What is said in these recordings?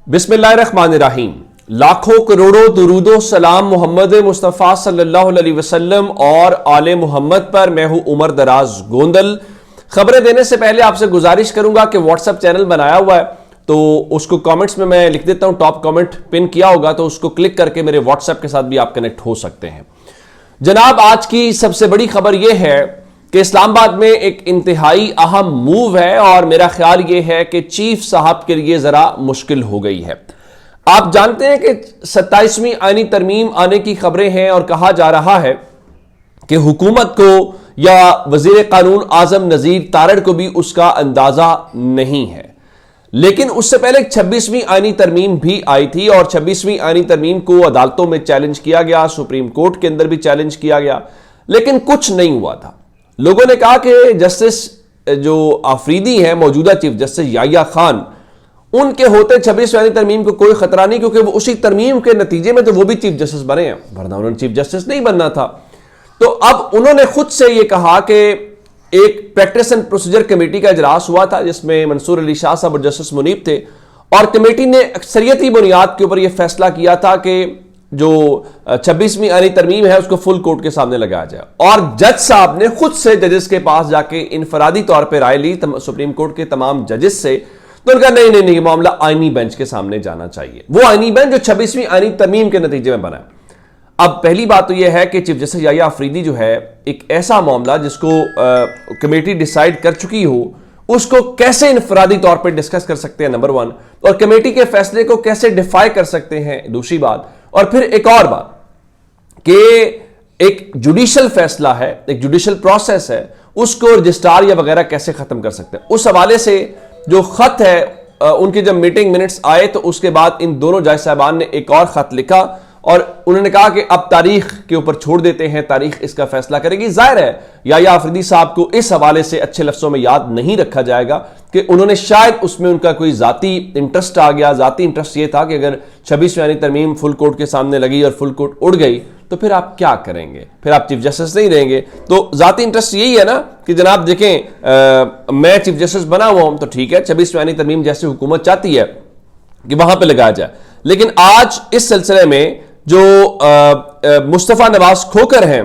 बिस्मिल्लाहिर्रहमानिर्रहीम। लाखों करोड़ों दुरूदो सलाम मोहम्मद मुस्तफ़ा सल्लल्लाहु अलैहि वसल्लम और आले मोहम्मद पर। मैं हूं उमर दराज गोंदल। खबरें देने से पहले आपसे गुजारिश करूंगा कि व्हाट्सएप चैनल बनाया हुआ है तो उसको कमेंट्स में मैं लिख देता हूं, टॉप कमेंट पिन किया होगा तो उसको क्लिक करके मेरे व्हाट्सएप के साथ भी आप कनेक्ट हो सकते हैं। जनाब, आज की सबसे बड़ी खबर यह है कि इस्लामाबाद में एक इंतहाई अहम मूव है और मेरा ख्याल यह है कि चीफ साहब के लिए जरा मुश्किल हो गई है। आप जानते हैं कि 27वीं आईनी तरमीम आने की खबरें हैं और कहा जा रहा है कि हुकूमत को या वजीर कानून आजम नजीर तारड़ को भी उसका अंदाजा नहीं है। लेकिन उससे पहले 26वीं आईनी तरमीम भी आई थी और 26वीं आईनी तरमीम को अदालतों में चैलेंज किया गया, सुप्रीम कोर्ट के अंदर भी चैलेंज किया गया, लेकिन कुछ नहीं हुआ था। लोगों ने कहा कि जस्टिस जो आफरीदी हैं, मौजूदा चीफ जस्टिस याहिया खान, उनके होते 26वीं आईनी तरमीम को कोई खतरा नहीं, क्योंकि वो उसी तरमीम के नतीजे में तो वो भी चीफ जस्टिस बने हैं, वरना उन्होंने चीफ जस्टिस नहीं बनना था। तो अब उन्होंने खुद से ये कहा कि एक प्रैक्टिस एंड प्रोसीजर कमेटी का इजलास हुआ था जिसमें मंसूर अली शाह साहब और जस्टिस मुनीब थे और कमेटी ने अक्सरियती बुनियाद के ऊपर यह फैसला किया था कि जो 26वीं आईनी तरमीम है उसको फुल कोर्ट के सामने लगाया जाए। और जज साहब ने खुद से जजेस के पास जाके इनफरादी तौर पर राय ली सुप्रीम कोर्ट के तमाम जजेस से, तो उनका नहीं, मामला आईनी बेंच के सामने जाना चाहिए, वो आईनी बेंच जो 26वीं आईनी तरमीम के नतीजे में बना। अब पहली बात तो यह है कि चीफ जस्टिस याहिया आफरीदी जो है, एक ऐसा मामला जिसको कमेटी डिसाइड कर चुकी हो उसको कैसे इनफरादी तौर पर डिस्कस कर सकते हैं, नंबर वन, और कमेटी के फैसले को कैसे डिफाई कर सकते हैं, दूसरी बात। और फिर एक और बात कि एक जुडिशल फैसला है, एक जुडिशल प्रोसेस है, उसको रजिस्ट्रार या वगैरह कैसे खत्म कर सकते हैं। उस हवाले से जो खत है, उनके जब मीटिंग मिनट्स आए तो उसके बाद इन दोनों जज साहबान ने एक और खत लिखा और उन्होंने कहा कि अब तारीख के ऊपर छोड़ देते हैं, तारीख इसका फैसला करेगी। जाहिर है याहिया आफरीदी साहब को इस हवाले से अच्छे लफ्जों में याद नहीं रखा जाएगा कि उन्होंने शायद उसमें उनका कोई जाती इंटरेस्ट आ गया। जाती इंटरेस्ट ये था कि अगर 26वीं आईनी तरमीम फुल कोर्ट के सामने लगी और फुल कोर्ट उड़ गई तो फिर आप क्या करेंगे, फिर आप चीफ जस्टिस नहीं रहेंगे। तो जाती इंटरेस्ट यही है ना कि जनाब देखें, मैं चीफ जस्टिस बना हुआ हूं तो ठीक है, 26वीं आईनी तरमीम जैसे हुकूमत चाहती है कि वहां पर लगाया जाए। लेकिन आज इस सिलसिले में जो मुस्तफा नवाज खोकर हैं,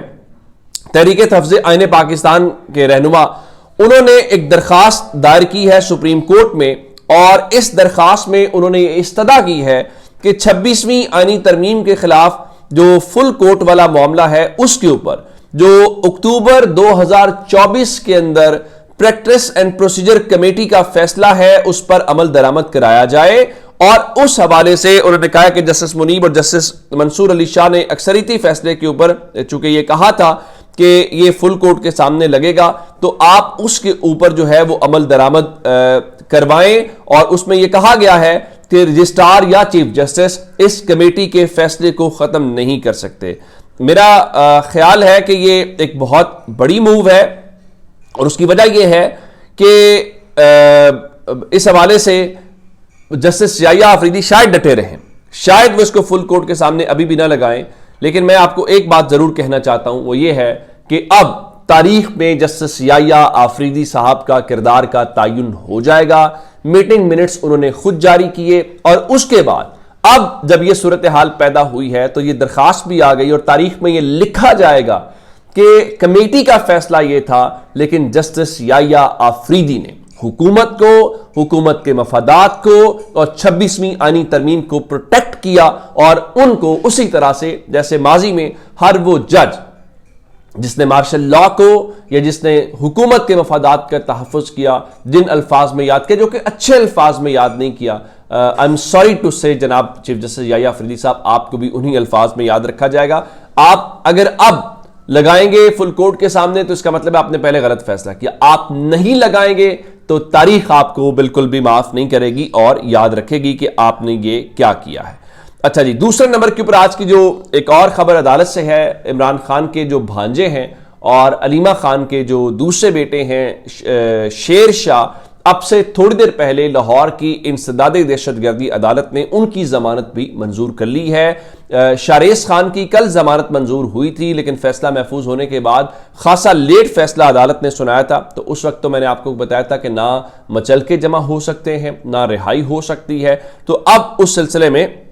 तहरीक तहफ़्ज़ुज़ आईन पाकिस्तान के रहनुमा, उन्होंने एक दरखास्त दायर की है सुप्रीम कोर्ट में और इस दरखास्त में उन्होंने ये इस्तदा की है कि 26वीं आईनी तरमीम के खिलाफ जो फुल कोर्ट वाला मामला है उसके ऊपर जो अक्टूबर 2024 के अंदर प्रैक्टिस एंड प्रोसीजर कमेटी का फैसला है उस पर अमल दरामद कराया जाए। और उस हवाले से उन्होंने कहा कि जस्टिस मुनीब और जस्टिस मंसूर अली शाह ने अक्सरियती फैसले के ऊपर चूंकि ये कहा था कि ये फुल कोर्ट के सामने लगेगा तो आप उसके ऊपर जो है वो अमल दरामद करवाएं। और उसमें यह कहा गया है कि रजिस्ट्रार या चीफ जस्टिस इस कमेटी के फैसले को खत्म नहीं कर सकते। मेरा ख्याल है कि ये एक बहुत बड़ी मूव है और उसकी वजह यह है कि इस हवाले से जस्टिस याहिया आफरीदी शायद डटे रहें, शायद वो इसको फुल कोर्ट के सामने अभी भी ना लगाएं। लेकिन मैं आपको एक बात जरूर कहना चाहता हूं, वो ये है कि अब तारीख में जस्टिस याहिया आफरीदी साहब का किरदार का तयन हो जाएगा। मीटिंग मिनट्स उन्होंने खुद जारी किए और उसके बाद अब जब यह सूरत हाल पैदा हुई है तो यह दरखास्त भी आ गई और तारीख में यह लिखा जाएगा कि कमेटी का फैसला यह था, लेकिन जस्टिस याहिया आफरीदी ने हुकूमत को, हुकूमत के मफादात को और 26वीं आईनी तरमीम को प्रोटेक्ट किया और उनको उसी तरह से जैसे माजी में हर वो जज जिसने मार्शल लॉ को या जिसने हुकूमत के मफादात का तहफ़्फ़ुज़ किया, जिन अल्फाज में याद किया जो कि अच्छे अल्फाज में याद नहीं किया, आई एम सॉरी टू से जनाब चीफ जस्टिस याहिया आफरीदी साहब, आपको भी उन्हीं अल्फाज में याद रखा जाएगा। आप अगर अब लगाएंगे फुल कोर्ट के सामने तो इसका मतलब है आपने पहले गलत फैसला किया, आप नहीं लगाएंगे तो तारीख आपको बिल्कुल भी माफ नहीं करेगी और याद रखेगी कि आपने ये क्या किया है। अच्छा जी, दूसरे नंबर के ऊपर आज की जो एक और खबर अदालत से है, इमरान खान के जो भांजे हैं और अलीमा खान के जो दूसरे बेटे हैं शेर शाह, अब से थोड़ी देर पहले लाहौर की इंसदाद दहशतगर्दी अदालत ने उनकी जमानत भी मंजूर कर ली है शारेस खान की कल जमानत मंजूर हुई थी, लेकिन फैसला महफूज होने के बाद खासा लेट फैसला अदालत ने सुनाया था। तो उस वक्त तो मैंने आपको बताया था कि ना मचल के जमा हो सकते हैं, ना रिहाई हो सकती है। तो अब उस सिलसिले में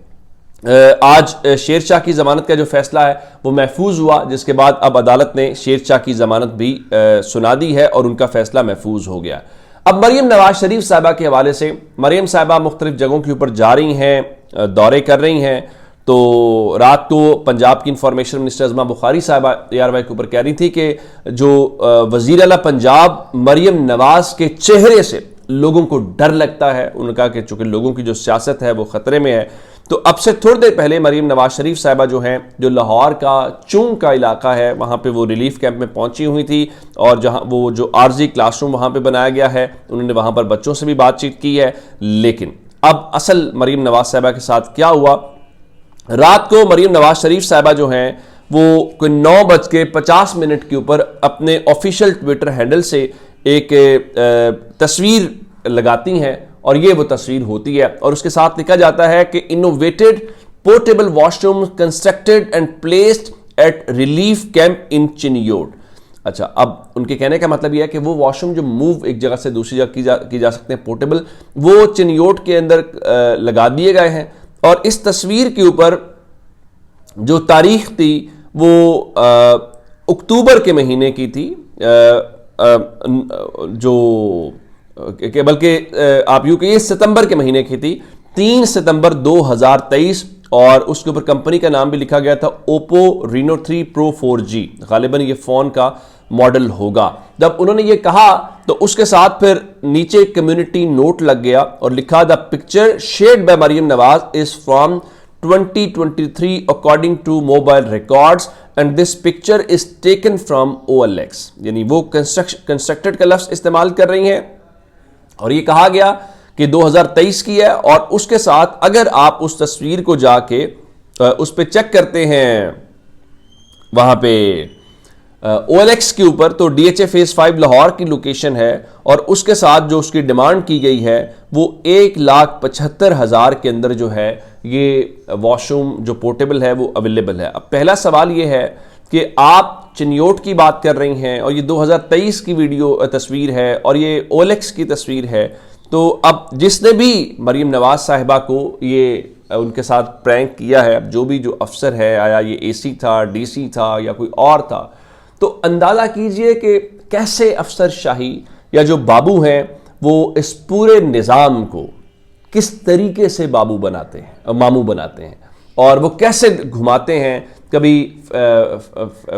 आज शेरशाह की जमानत का जो फैसला है वो महफूज हुआ, जिसके बाद अब अदालत ने शेरशाह की जमानत भी सुना दी है और उनका फैसला महफूज हो गया। अब मरियम नवाज शरीफ साहिबा के हवाले से, मरियम साहिबा मुख्तलिफ जगहों के ऊपर जा रही हैं, दौरे कर रही हैं। तो रात को पंजाब की इंफॉर्मेशन मिनिस्टर अज़मा बुखारी साहिबा ARY के ऊपर कह रही थी कि जो वज़ीर आला पंजाब मरियम नवाज के चेहरे से लोगों को डर लगता है। उन्होंने कहा कि चूंकि लोगों की जो सियासत है वो खतरे में है। तो अब से थोड़ी देर पहले मरियम नवाज शरीफ साहिबा जो हैं, जो लाहौर का चुंग का इलाका है, वहाँ पे वो रिलीफ कैंप में पहुंची हुई थी और जहाँ वो जो आर्जी क्लासरूम वहाँ पे बनाया गया है, उन्होंने वहाँ पर बच्चों से भी बातचीत की है। लेकिन अब असल मरियम नवाज साहिबा के साथ क्या हुआ, रात को मरियम नवाज शरीफ साहिबा जो हैं वो कोई 9:50 के ऊपर अपने ऑफिशियल ट्विटर हैंडल से एक तस्वीर लगाती हैं और ये वो तस्वीर होती है और उसके साथ लिखा जाता है कि innovated portable washroom constructed and placed at relief camp in Chiniot. अच्छा, अब उनके कहने का मतलब यह है कि वो वॉशरूम जो मूव एक जगह से दूसरी जगह की जा सकते हैं पोर्टेबल, वो चिनियोट के अंदर लगा दिए गए हैं। और इस तस्वीर के ऊपर जो तारीख थी वो अक्टूबर के महीने की थी, बल्कि आप यूं कहिए सितंबर के महीने की थी, 3 सितंबर 2023। और उसके ऊपर कंपनी का नाम भी लिखा गया था ओप्पो Reno 3 Pro 4G। गालिबन ये फोन का मॉडल होगा। जब उन्होंने ये कहा तो उसके साथ फिर नीचे कम्युनिटी नोट लग गया और लिखा the picture shared by Maryam Nawaz is from 2023 according to mobile records and this picture is taken from OLX। यानी वो कंस्ट्रक्टेड का लफ्ज इस्तेमाल कर रही हैं और ये कहा गया कि 2023 की है। और उसके साथ अगर आप उस तस्वीर को जाके उस पर चेक करते हैं वहां पे OLX के ऊपर, तो DHA फेज 5 लाहौर की लोकेशन है और उसके साथ जो उसकी डिमांड की गई है वो 1,75,000 के अंदर जो है ये वॉशरूम जो पोर्टेबल है वो अवेलेबल है। अब पहला सवाल ये है कि आप चिनियोट की बात कर रही हैं और ये 2023 की तस्वीर है और ये OLX की तस्वीर है। तो अब जिसने भी मरियम नवाज साहिबा को ये उनके साथ प्रैंक किया है, अब जो अफसर है, आया ये AC था, DC था या कोई और था, तो अंदाजा कीजिए कि कैसे अफसर शाही या जो बाबू हैं वो इस पूरे निज़ाम को किस तरीके से मामू बनाते हैं और वो कैसे घुमाते हैं, कभी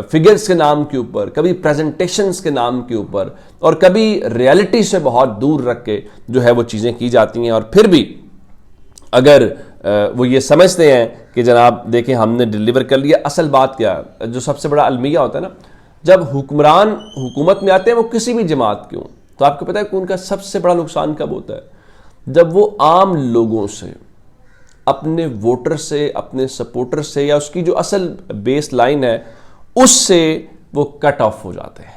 फिगर्स के नाम के ऊपर, कभी प्रेजेंटेशंस के नाम के ऊपर और कभी रियलिटी से बहुत दूर रख के जो है वो चीज़ें की जाती हैं। और फिर भी अगर वो ये समझते हैं कि जनाब देखें हमने डिलीवर कर लिया। असल बात क्या है, जो सबसे बड़ा अलमिया होता है ना, जब हुक्मरान हुकूमत में आते हैं वो किसी भी जमात के हों, तो आपको पता है कि उनका सबसे बड़ा नुकसान कब होता है, जब वो आम लोगों से, अपने वोटर से, अपने सपोर्टर से या उसकी जो असल बेस लाइन है उससे वो कट ऑफ हो जाते हैं।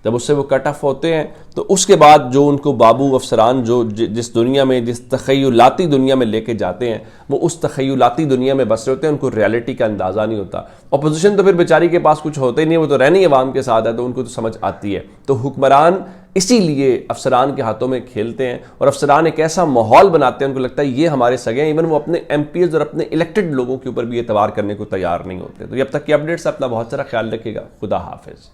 जब उससे वो कट ऑफ होते हैं तो उसके बाद जो उनको बाबू अफसरान जो जिस दुनिया में, जिस तखय्युलाती दुनिया में लेके जाते हैं, वो उस तखय्युलाती दुनिया में बस रहे होते हैं, उनको रियलिटी का अंदाज़ा नहीं होता। अपोजिशन तो फिर बेचारी के पास कुछ होता ही नहीं, वो तो रहनी अवाम के साथ है, तो उनको तो समझ आती है। तो हुक्मरान इसीलिए अफसरान के हाथों में खेलते हैं और अफसरान एक ऐसा माहौल बनाते हैं, उनको लगता है ये हमारे सगे हैं। इवन वो अपने MPs और अपने इलेक्टेड लोगों के ऊपर भी एतबार करने को तैयार नहीं होते। तो अब तक की अपडेट्स, अपना बहुत सारा ख्याल रखिएगा। खुदा हाफिज़।